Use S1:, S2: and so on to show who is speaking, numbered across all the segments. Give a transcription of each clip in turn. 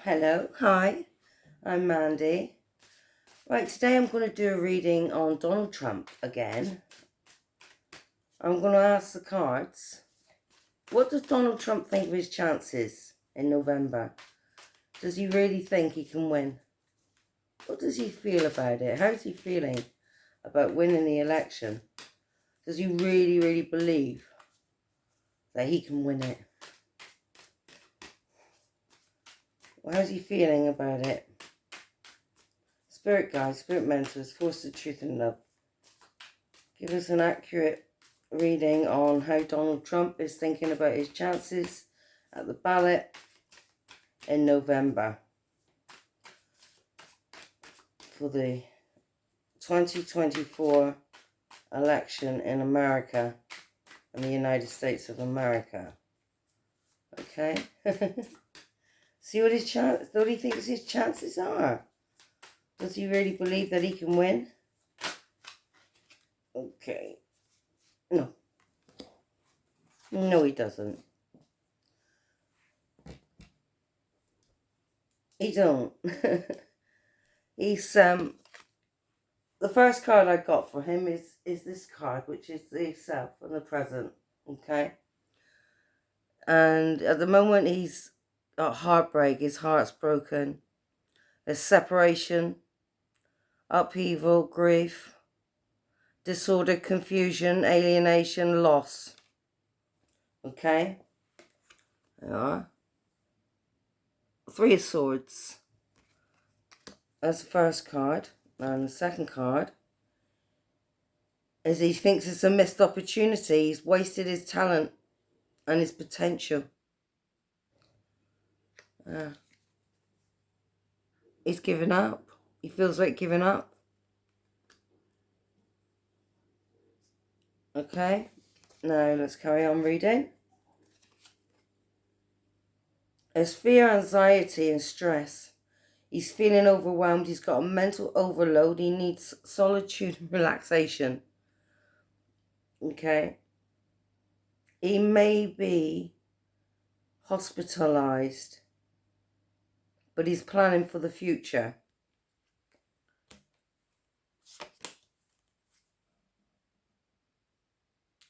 S1: Hello, hi, I'm Mandy. Right, today I'm going to do a reading on Donald Trump again. I'm going to ask the cards, what does Donald Trump think of his chances in November? Does he really think he can win? What does he feel about it? How's he feeling about winning the election? Does he really believe that he can win it? How's he feeling about it? Spirit guides, spirit mentors, force of truth and love. Give us an accurate reading on how Donald Trump is thinking about his chances at the ballot in November for the 2024 election in America, in the United States of America. Okay? See what he thinks his chances are. Does he really believe that he can win? Okay. No. No, he doesn't. He don't. He's the first card I got for him is this card, which is the self and the present. Okay. And at the moment he's got heartbreak, his heart's broken. There's separation, upheaval, grief, disorder, confusion, alienation, loss. Okay? There are. Three of Swords. That's the first card. And the second card is he thinks it's a missed opportunity. He's wasted his talent and his potential. He's given up. He feels like giving up. Okay? Now let's carry on reading. There's fear, anxiety, and stress. He's feeling overwhelmed. He's got a mental overload. He needs solitude and relaxation. Okay? He may be hospitalized, but he's planning for the future.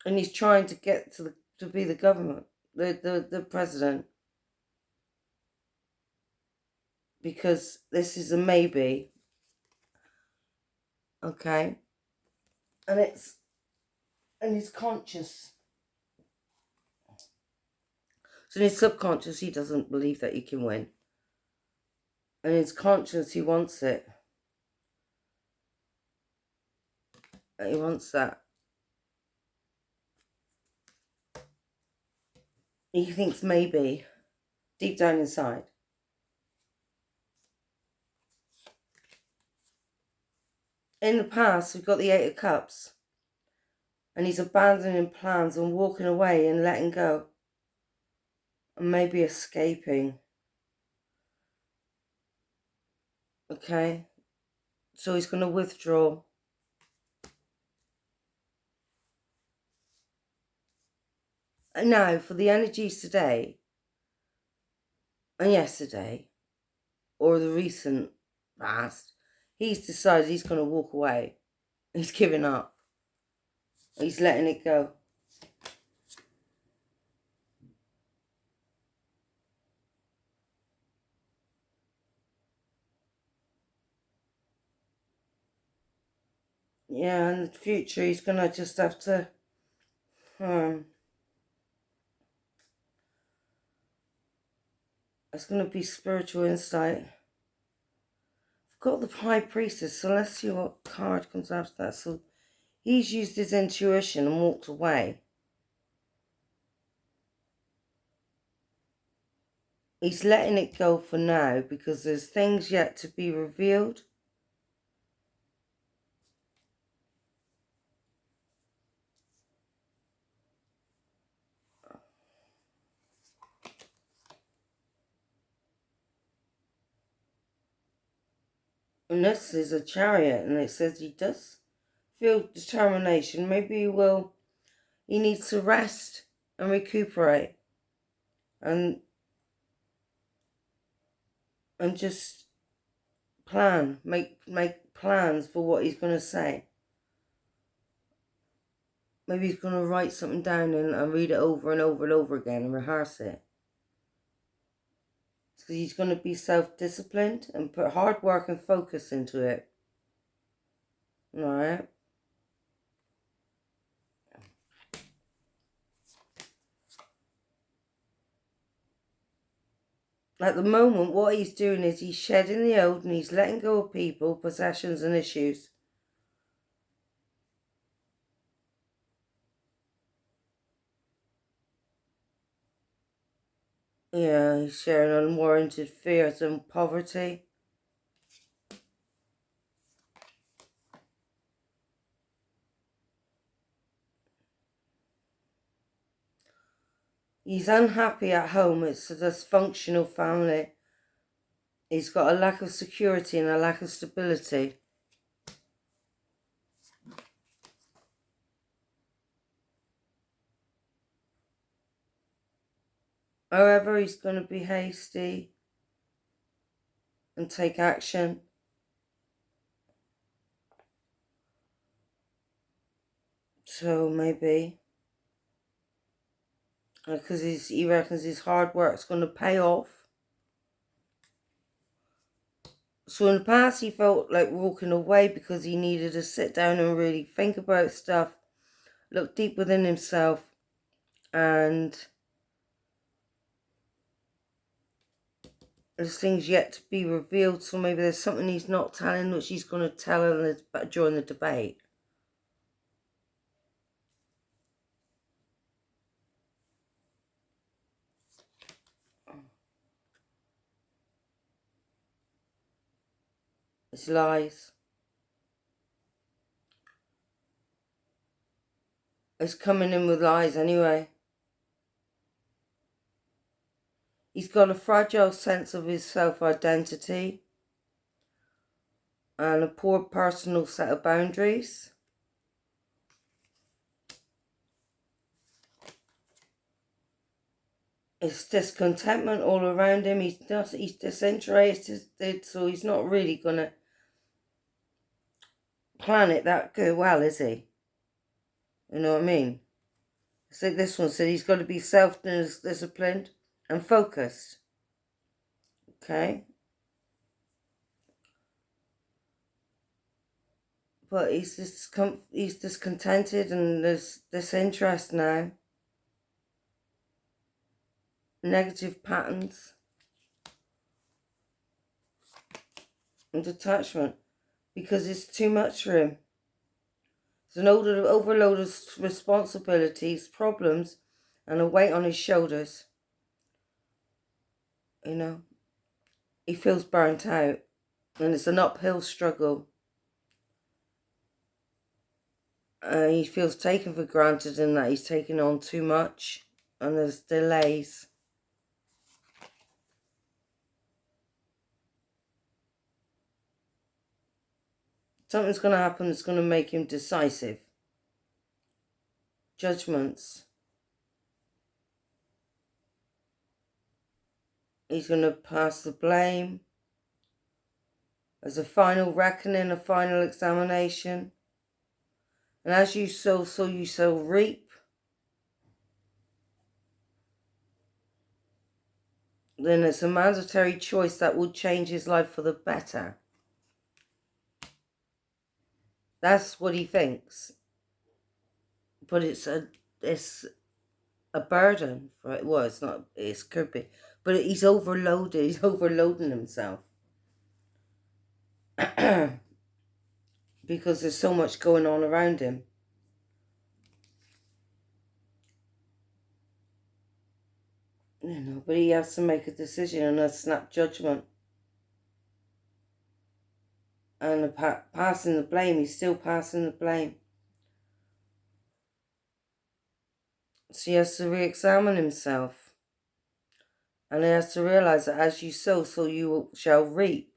S1: And he's trying to get to be the government, the president. Because this is a maybe. Okay? And he's conscious. So in his subconscious, he doesn't believe that he can win. And in his conscience, he wants it. He wants that. He thinks maybe, deep down inside. In the past, we've got the Eight of Cups. And he's abandoning plans and walking away and letting go. And maybe escaping. Okay? So he's going to withdraw. And now, for the energies today and yesterday, or the recent past, he's decided he's going to walk away. He's giving up. He's letting it go. Yeah, in the future, he's going to just have to... it's going to be spiritual insight. I've got the High Priestess, so let's see what card comes after that. So he's used his intuition and walked away. He's letting it go for now because there's things yet to be revealed. And this is a Chariot, and it says he does feel determination. Maybe he needs to rest and recuperate. And and just make plans for what he's going to say. Maybe he's going to write something down and read it over and over and over again and rehearse it. Because he's going to be self-disciplined and put hard work and focus into it. Alright? At the moment, what he's doing is he's shedding the old and he's letting go of people, possessions and issues. Yeah, he's sharing unwarranted fears and poverty. He's unhappy at home. It's a dysfunctional family. He's got a lack of security and a lack of stability. However, he's going to be hasty and take action. So maybe, because he reckons his hard work's going to pay off. So in the past, he felt like walking away because he needed to sit down and really think about stuff, look deep within himself, and there's things yet to be revealed. So maybe there's something he's not telling, which he's going to tell during the debate. It's lies. It's coming in with lies anyway. He's got a fragile sense of his self-identity and a poor personal set of boundaries. It's discontentment all around him. He's disinterested, so he's not really going to plan it that good, well, is he? You know what I mean? So this one said he's got to be self-disciplined and focused. Okay? But he's discontented and there's disinterest now. Negative patterns. And detachment. Because it's too much for him. It's an overload of responsibilities, problems, and a weight on his shoulders. You know, he feels burnt out, and it's an uphill struggle. He feels taken for granted in that he's taking on too much, and there's delays. Something's going to happen that's going to make him decisive. Judgments. He's going to pass the blame. There's a final reckoning, a final examination. And as you sow, so you shall reap. Then it's a mandatory choice that will change his life for the better. That's what he thinks. But it's a burden for it. Well, it's not, it could be. But he's overloaded. He's overloading himself. Because there's so much going on around him. You know, but he has to make a decision and a snap judgment. And passing the blame, he's still passing the blame. So he has to re-examine himself. And he has to realise that as you sow, so you shall reap.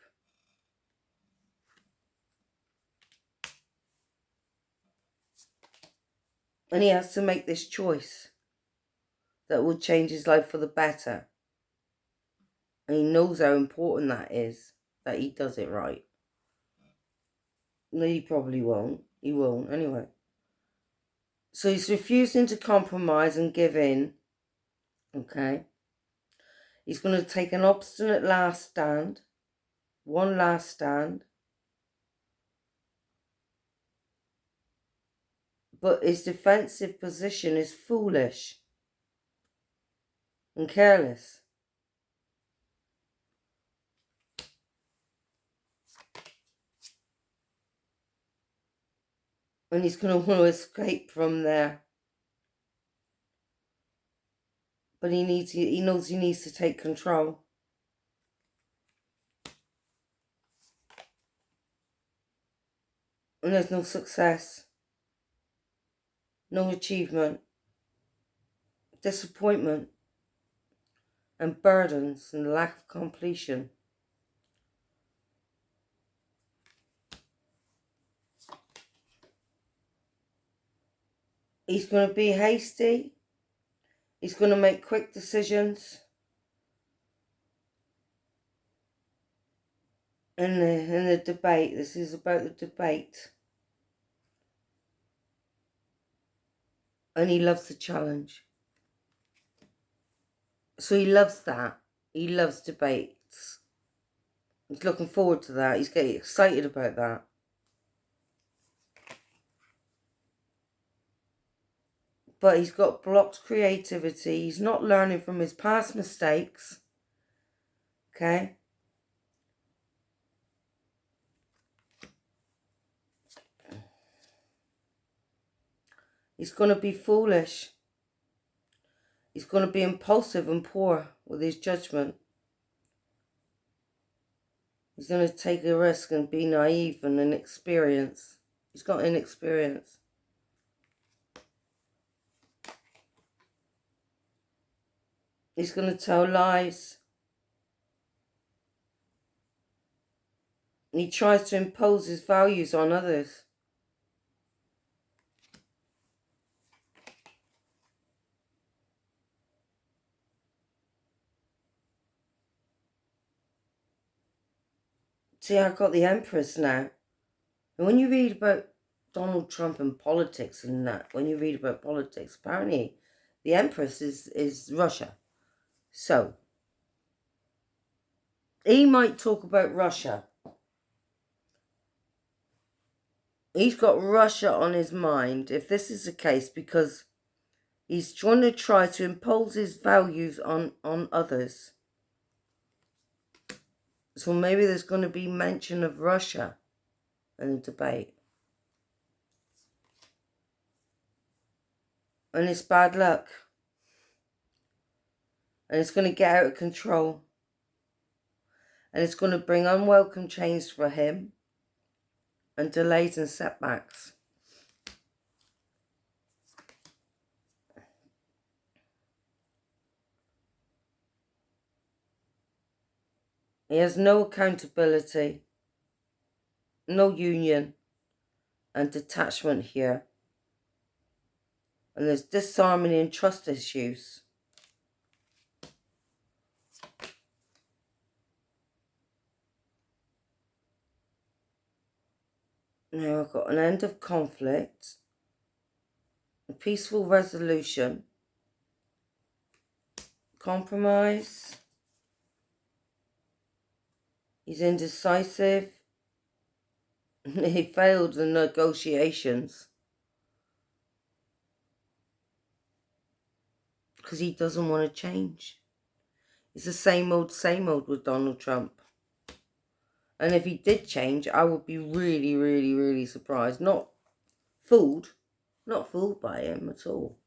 S1: And he has to make this choice that will change his life for the better. And he knows how important that is, that he does it right. No, he probably won't. He won't, anyway. So he's refusing to compromise and give in. Okay. He's going to take an obstinate last stand. One last stand. But his defensive position is foolish and careless. And he's going to want to escape from there. But he knows he needs to take control. And there's no success, no achievement, disappointment, and burdens and lack of completion. He's going to be hasty. He's going to make quick decisions. In the debate, this is about the debate. And he loves the challenge. So he loves that. He loves debates. He's looking forward to that. He's getting excited about that. But he's got blocked creativity. He's not learning from his past mistakes. Okay? He's going to be foolish. He's going to be impulsive and poor with his judgment. He's going to take a risk and be naive and inexperienced. He's got inexperience. He's going to tell lies. He tries to impose his values on others. See, I've got the Empress now. And when you read about Donald Trump and politics and that, when you read about politics, apparently the Empress is Russia. So, he might talk about Russia. He's got Russia on his mind, if this is the case, because he's trying to try to impose his values on others. So maybe there's going to be mention of Russia in the debate. And it's bad luck. And it's going to get out of control. And it's going to bring unwelcome change for him. And delays and setbacks. He has no accountability, no union, and detachment here. And there's disharmony and trust issues. Now I've got an end of conflict, a peaceful resolution, compromise. He's indecisive. He failed the negotiations because he doesn't want to change. It's the same old with Donald Trump. And if he did change, I would be really, really, really surprised. Not fooled by him at all.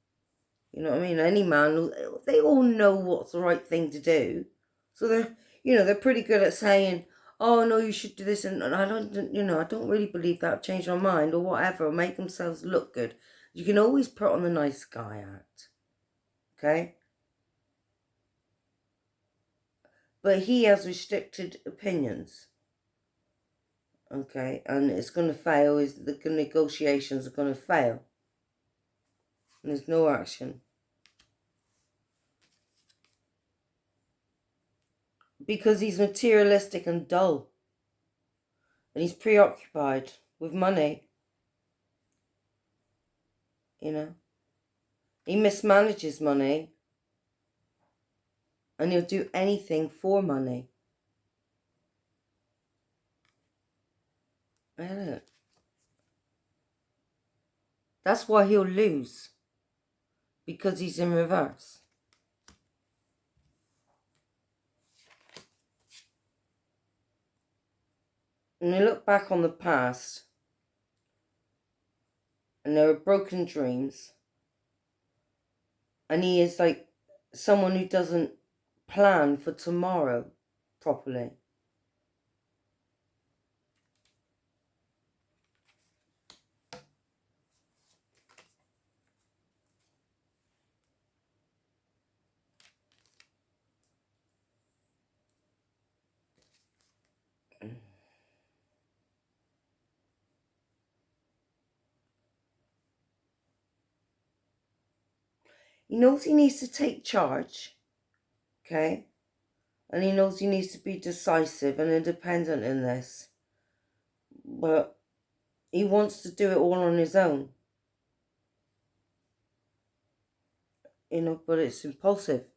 S1: You know what I mean? Any man, they all know what's the right thing to do. So they're pretty good at saying, oh no, you should do this, and I don't really believe that, change my mind or whatever, or make themselves look good. You can always put on the nice guy act. Okay? But he has restricted opinions. Okay, and it's going to fail, the negotiations are going to fail. And there's no action. because he's materialistic and dull. And he's preoccupied with money. You know. He mismanages money. And he'll do anything for money. I don't. That's why he'll lose. Because he's in reverse. And you look back on the past, and there are broken dreams, and he is like someone who doesn't plan for tomorrow properly. He knows he needs to take charge, okay? And he knows he needs to be decisive and independent in this. But he wants to do it all on his own. You know, but it's impulsive.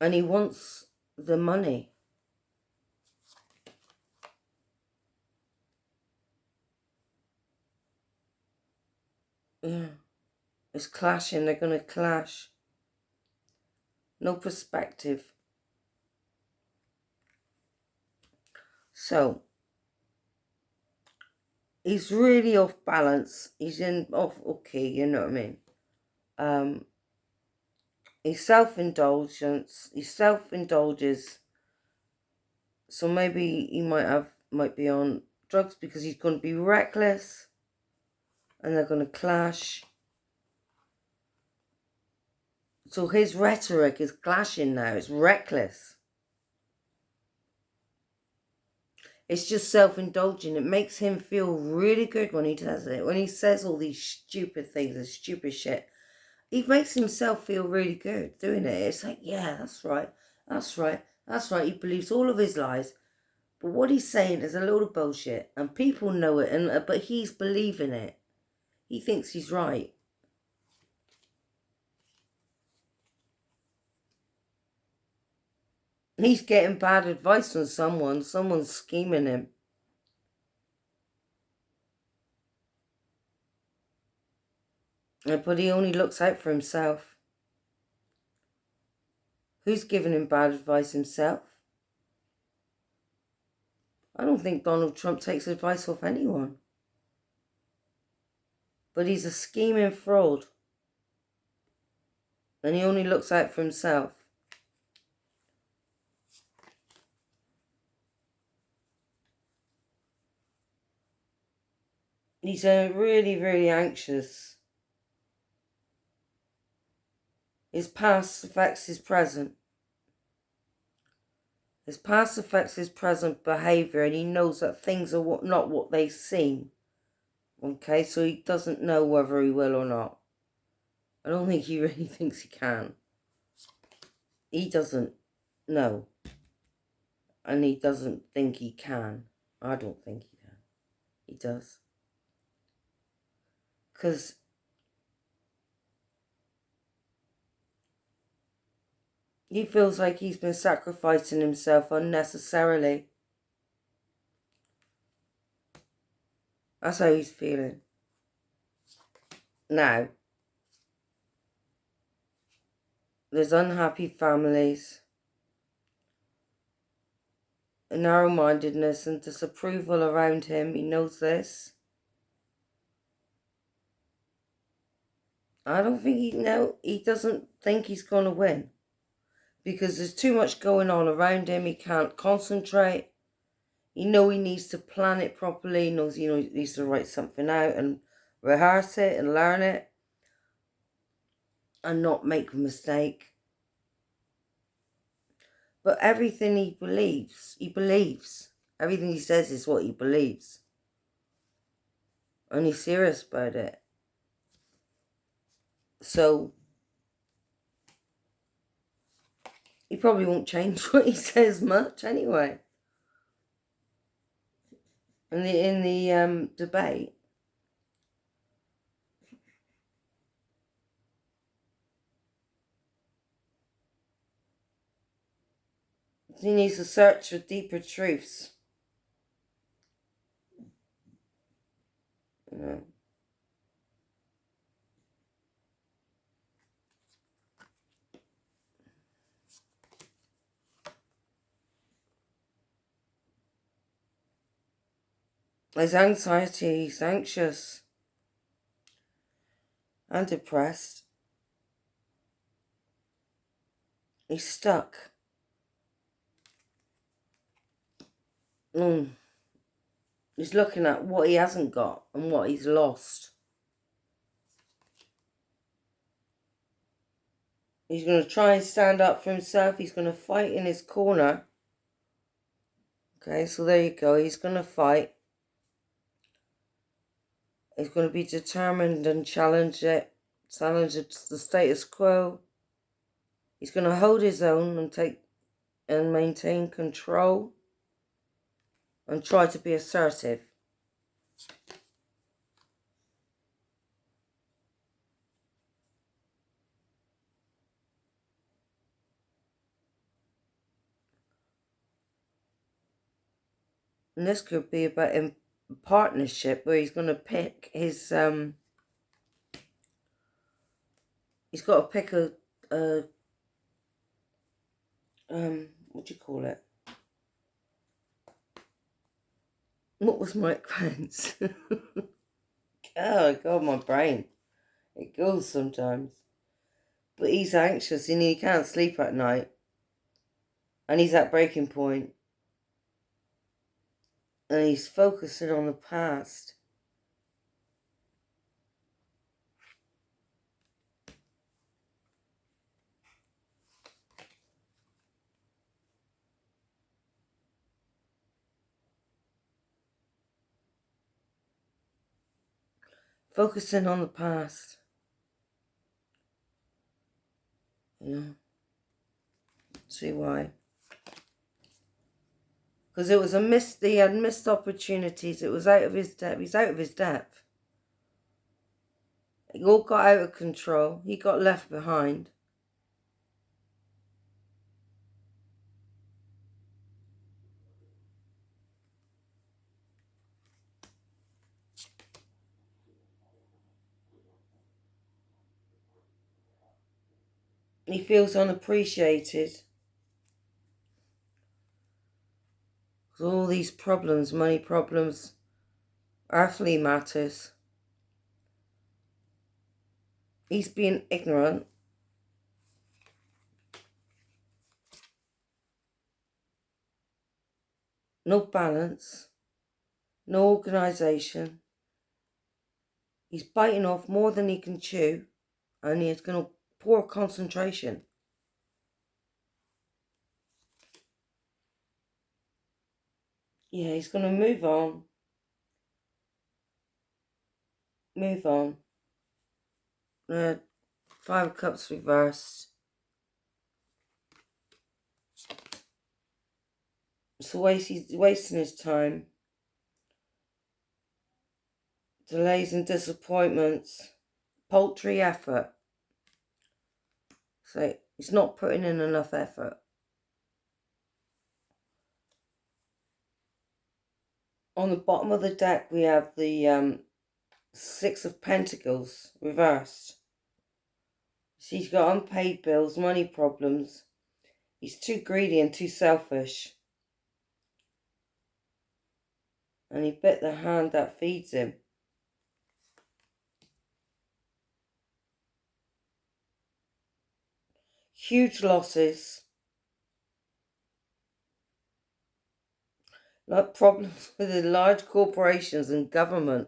S1: And he wants the money. Yeah. It's clashing. They're going to clash. No perspective. So, he's really off balance. He's okay, you know what I mean? He's self-indulgence. He self-indulges. So maybe he might be on drugs because he's going to be reckless. And they're going to clash. So his rhetoric is clashing now. It's reckless. It's just self-indulgent. It makes him feel really good when he does it. When he says all these stupid things and stupid shit, he makes himself feel really good doing it. It's like, yeah, that's right. That's right. That's right. He believes all of his lies. But what he's saying is a load of bullshit. And people know it. But he's believing it. He thinks he's right. He's getting bad advice from someone. Someone's scheming him. But he only looks out for himself. Who's giving him bad advice himself? I don't think Donald Trump takes advice off anyone. But he's a scheming fraud. And he only looks out for himself. He's really, really anxious. His past affects his present. His past affects his present behaviour, and he knows that things are not what they seem. Okay, so he doesn't know whether he will or not. I don't think he really thinks he can. He doesn't know. And he doesn't think he can. I don't think he can. He does. Because he feels like he's been sacrificing himself unnecessarily. That's how he's feeling. Now, there's unhappy families, narrow-mindedness and disapproval around him. He knows this. I don't think he doesn't think he's going to win. Because there's too much going on around him. He can't concentrate. He needs to plan it properly. He knows he needs to write something out and rehearse it and learn it. And not make a mistake. But everything he believes. Everything he says is what he believes. And he's serious about it. So he probably won't change what he says much anyway. In the debate. He needs to search for deeper truths. You know. His anxiety, he's anxious and depressed. He's stuck. He's looking at what he hasn't got and what he's lost. He's going to try and stand up for himself. He's going to fight in his corner. Okay, so there you go. He's going to fight. He's going to be determined and challenge the status quo. He's going to hold his own and maintain control and try to be assertive. And this could be about a partnership where he's going to pick his he's got to pick a what do you call it? What was Mike Pence? Oh God, my brain. It goes sometimes. But he's anxious and he can't sleep at night. And he's at breaking point. And he's focusing on the past. Focusing on the past. You know. See why? Because it was he had missed opportunities. It was out of his depth. He's out of his depth. It all got out of control. He got left behind. He feels unappreciated. All these problems, money problems, earthly matters. He's being ignorant. No balance. No organisation. He's biting off more than he can chew. And he's going to poor concentration. Yeah, he's going to move on. Move on. 5 of Cups reversed. So he's wasting his time. Delays and disappointments. Paltry effort. So he's not putting in enough effort. On the bottom of the deck, we have the 6 of Pentacles reversed. So he's got unpaid bills, money problems. He's too greedy and too selfish. And he bit the hand that feeds him. Huge losses. Like problems with the large corporations and government.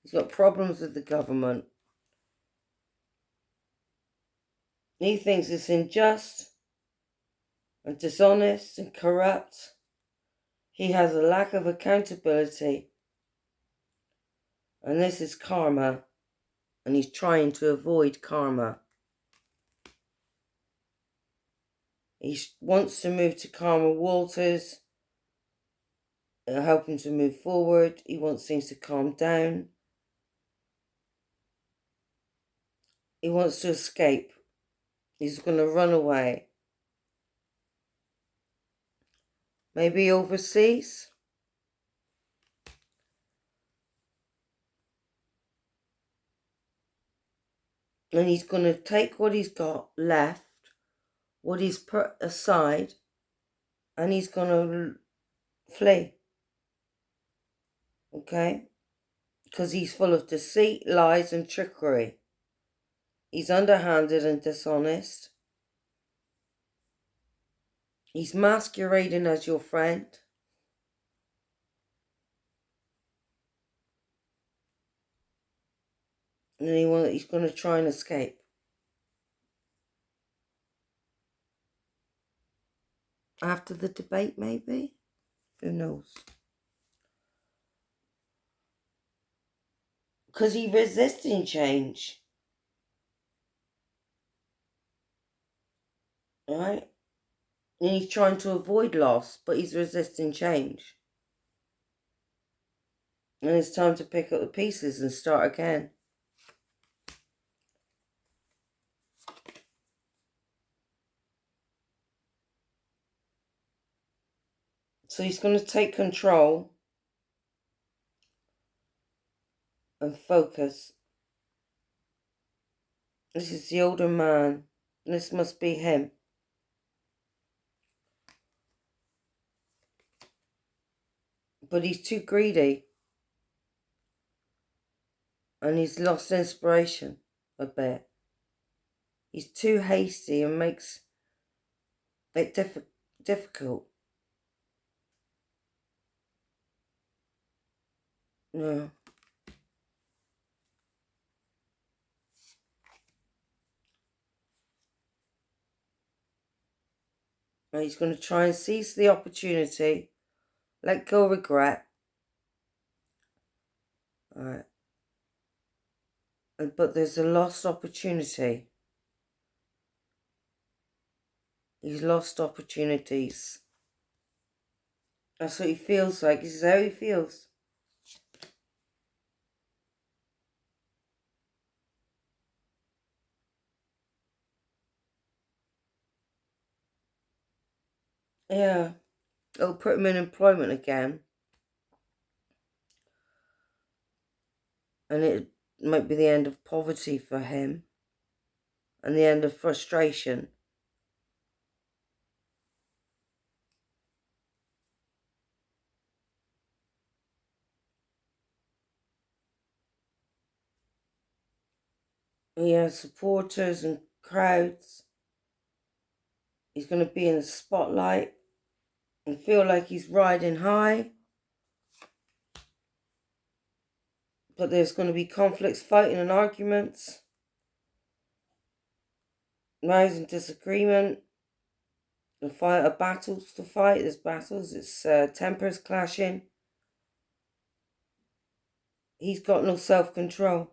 S1: He's got problems with the government. He thinks it's unjust and dishonest and corrupt. He has a lack of accountability. And this is karma. and he's trying to avoid karma. He wants to move to Karma Walters. It'll help him to move forward. He wants things to calm down. He wants to escape. He's going to run away. Maybe overseas. And he's going to take what he's got left, what he's put aside, and he's going to flee. Okay? Because he's full of deceit, lies, and trickery. He's underhanded and dishonest. He's masquerading as your friend. And he's going to try and escape. After the debate, maybe? Who knows? Because he's resisting change. Right? And he's trying to avoid loss, but he's resisting change. And it's time to pick up the pieces and start again. So he's going to take control and focus. This is the older man. This must be him. But he's too greedy. And he's lost inspiration a bit. He's too hasty and makes it difficult. No. And he's going to try and seize the opportunity. Let go of regret. Alright. But there's a lost opportunity. He's lost opportunities. That's what he feels like. This is how he feels. Yeah. It'll put him in employment again. And it might be the end of poverty for him. And the end of frustration. He has supporters and crowds. He's going to be in the spotlight and feel like he's riding high. But there's going to be conflicts, fighting and arguments. Rising disagreement. Battles to fight. There's battles. It's tempers clashing. He's got no self-control.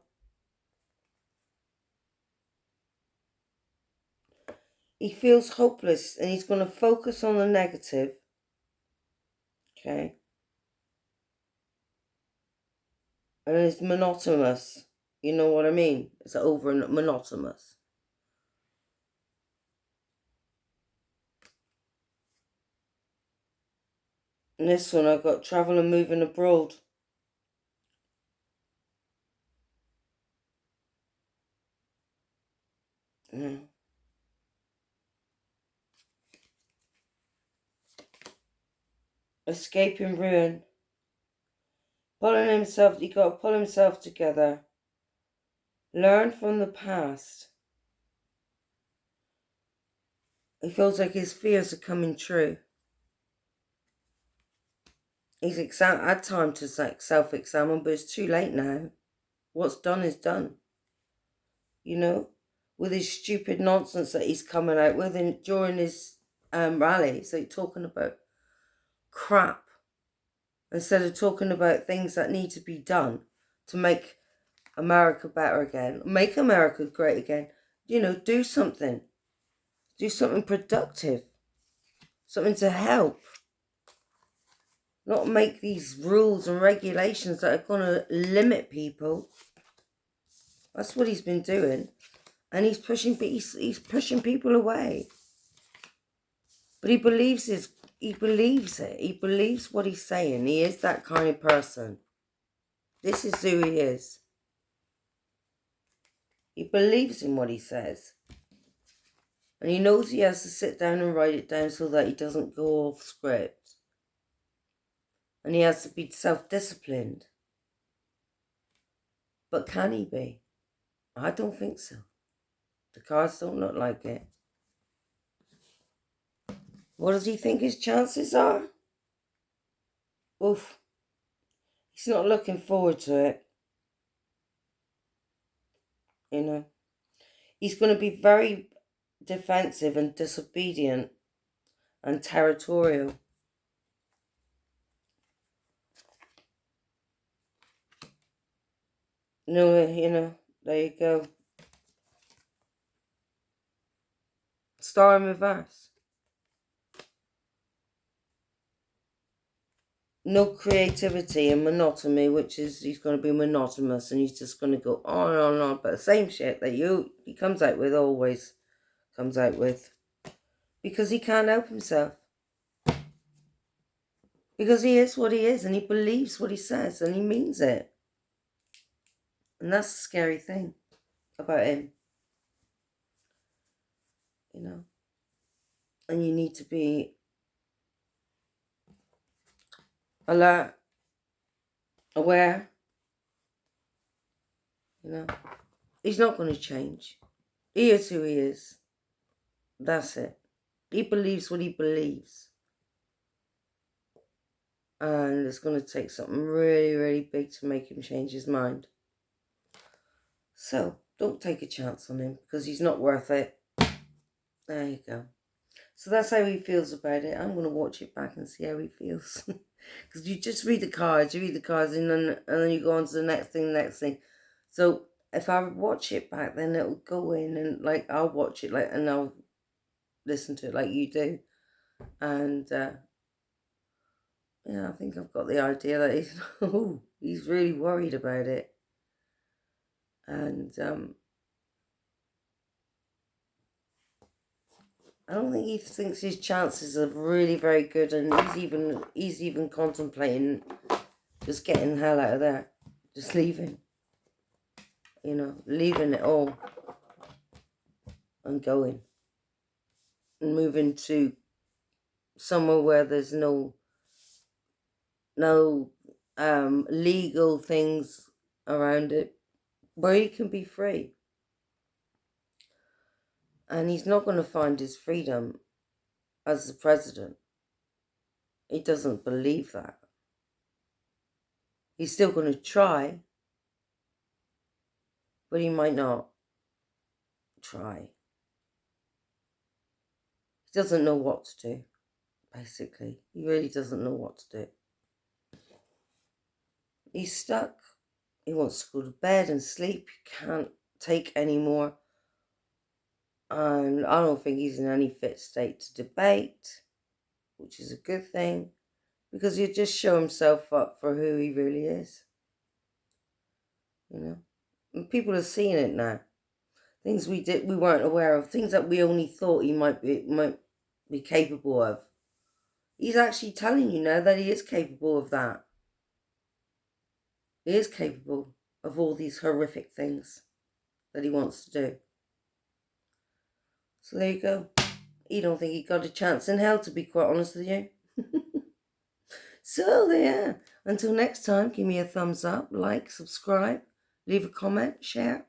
S1: He feels hopeless and he's going to focus on the negative. Okay. And it's monotonous. You know what I mean? It's over and monotonous. And this one I've got travel and moving abroad. Yeah. Escaping ruin. He got to pull himself together. Learn from the past. He feels like his fears are coming true. He's had time to self-examine, but it's too late now. What's done is done. You know, with his stupid nonsense that he's coming out with during his rallies, like talking about crap instead of talking about things that need to be done to make America better again, make America great again. You know, do something productive, something to help. Not make these rules and regulations that are going to limit people. That's what he's been doing. And he's pushing people away. But he believes it. He believes what he's saying. He is that kind of person. This is who he is. He believes in what he says. And he knows he has to sit down and write it down so that he doesn't go off script. And he has to be self-disciplined. But can he be? I don't think so. The cards don't look like it. What does he think his chances are? Oof. He's not looking forward to it. You know. He's going to be very defensive and disobedient and territorial. No, you know, there you go. Star in reverse. No creativity and monotony, which is he's going to be monotonous and he's just going to go on and on and on. But the same shit that he comes out with, always comes out with. Because he can't help himself. Because he is what he is and he believes what he says and he means it. And that's the scary thing about him. You know. And you need to be alert, aware. You know. He's not going to change. He is who he is. That's it. He believes what he believes. And it's going to take something really, really big to make him change his mind. So, don't take a chance on him because he's not worth it. There you go. So that's how he feels about it. I'm going to watch it back and see how he feels. Because you just read the cards, and then you go on to the next thing. So if I watch it back, then it'll go in and like I'll watch it and I'll listen to it like you do. And yeah, I think I've got the idea that he's really worried about it. And I don't think he thinks his chances are really very good, and he's even contemplating just getting the hell out of there, just leaving. You know, leaving it all and going and moving to somewhere where there's no legal things around it, where he can be free. And he's not going to find his freedom as the president. He doesn't believe that. He's still going to try, but he might not try. He doesn't know what to do, basically. He really doesn't know what to do. He's stuck. He wants to go to bed and sleep. He can't take any more. And I don't think he's in any fit state to debate, which is a good thing, because he'll just show himself up for who he really is. You know? And people are seeing it now. Things we weren't aware of, things that we only thought he might be capable of. He's actually telling you now that he is capable of that. He is capable of all these horrific things that he wants to do. So there you go. He don't think he got a chance in hell, to be quite honest with you. So there. Until next time, give me a thumbs up, like, subscribe, leave a comment, share.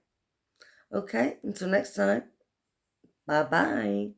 S1: Okay, until next time. Bye-bye.